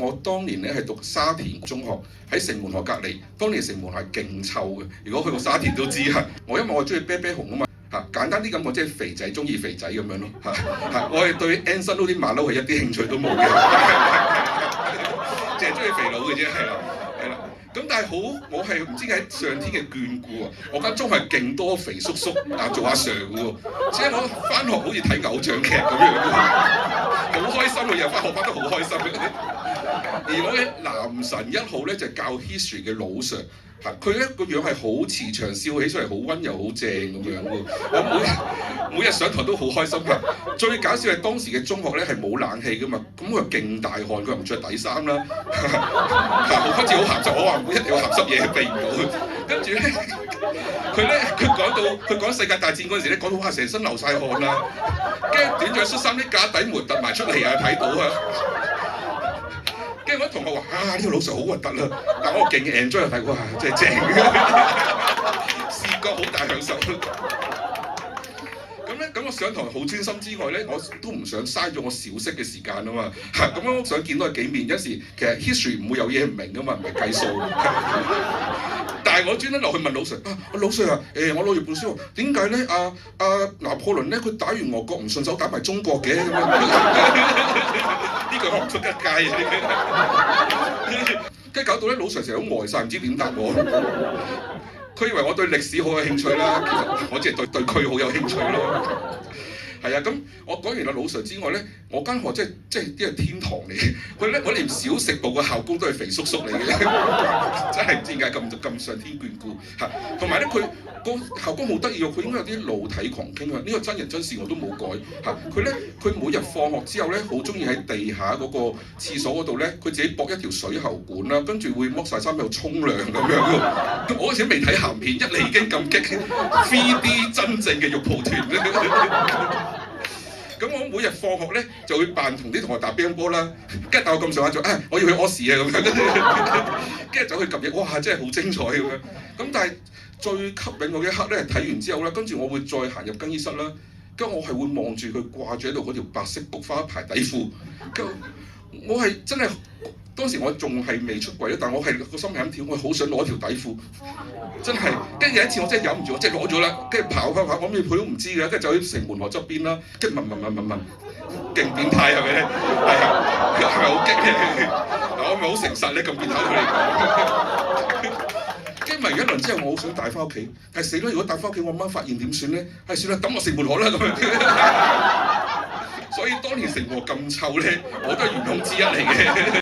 我當年咧係讀沙田中學，喺城門河隔離。當年城門河係勁臭嘅，如果去過沙田都知嚇。因為我中意啤啤熊啊嘛嚇，簡單啲咁講，即係肥仔中意肥仔咁樣咯嚇嚇。我係對 Anson 嗰啲馬騮係一啲興趣都冇嘅，淨係中意肥佬嘅啫，係啦係啦。咁但係好，我係唔知喺上天嘅眷顧啊！我間中係勁多肥叔叔啊做阿 Sir 嘅喎，即係我翻學好似睇偶像劇咁樣，好開心啊！日日翻學翻得好開心。而我嘅男神一號咧就係教 history 嘅老 Sir， 佢咧個樣係好慈祥，笑起上嚟好溫柔好正咁樣喎。我每日上堂都好開心㗎。最搞笑係當時嘅中學咧係冇冷氣㗎嘛，咁佢又勁大汗，佢又唔着底衫啦，好似好鹹濕。我話唔會一定有鹹濕嘢避唔到。跟住咧，佢講世界大戰嗰陣時咧，講到哇成身流晒汗啦，跟住短著恤衫啲架底門突埋出嚟啊，睇到啊！跟住我啲同學話：呢個老 Sir 好核突啦！但我勁 enjoy 睇，哇，真係正，視覺好大享受。咁我上堂好專心之外咧，我都唔想嘥咗我小息嘅時間啊嘛。咁我想見到佢幾面，有時其實 history 唔會有嘢唔明噶嘛，唔係計數。但係我專登落去問老 Sir 老 Sir 啊，我攞住本書，點解咧？拿破崙咧，佢打完俄國唔順手打埋中國嘅咁樣。呢個學唔出得街啊！跟住搞到咧，老 Sir 成日都呆晒，唔知點答我。佢以為我對歷史好有興趣啦，其實我只係對佢好有興趣咯。係啊，咁我講完阿老 Sir 之外咧，我間學即係啲係天堂嚟嘅。我連小食部嘅校工都係肥叔叔嚟嘅，真係唔知點解咁上天眷顧嚇。同埋咧，佢個校工好得意喎，佢應該有啲露體狂傾啊！呢個真人真事我都冇改嚇。佢每日放學之後咧，好中意喺地下嗰個廁所嗰度咧，佢自己駁一條水喉管啦，跟住會剝晒衫喺度沖涼咁樣喎。咁我嗰時未睇鹹片，一嚟已經咁激 3D 真正嘅肉蒲團。咁我每日放學咧就會扮同啲同學打乒乓波啦，跟住但我咁上下就我要去屙屎啊咁樣，跟住走去撳嘢，哇真係好精彩咁樣。咁但係最吸引我嘅一刻咧，睇完之後咧，跟住我會再行入更衣室啦，跟住我係會望住佢掛住喺度嗰條白色菊花牌底褲，跟住我係真係當時我仲係未出櫃咧，但我係個心係咁跳，我好想攞條底褲。真係，跟住有一次我真係忍唔住，我真係攞咗啦，跟住跑，我諗住佢都唔知嘅，跟住走喺城門河側邊啦，跟住問，勁變態係咪咧？係啊，係咪好激嘅？我咪好誠實咧，咁變態同你講。跟住問完一輪之後，我好想帶翻屋企，但係死啦！如果帶翻屋企，我媽發現點算咧？算啦，抌落城門河啦咁樣。所以當年城門河咁臭咧，我都係元兇之一嚟嘅。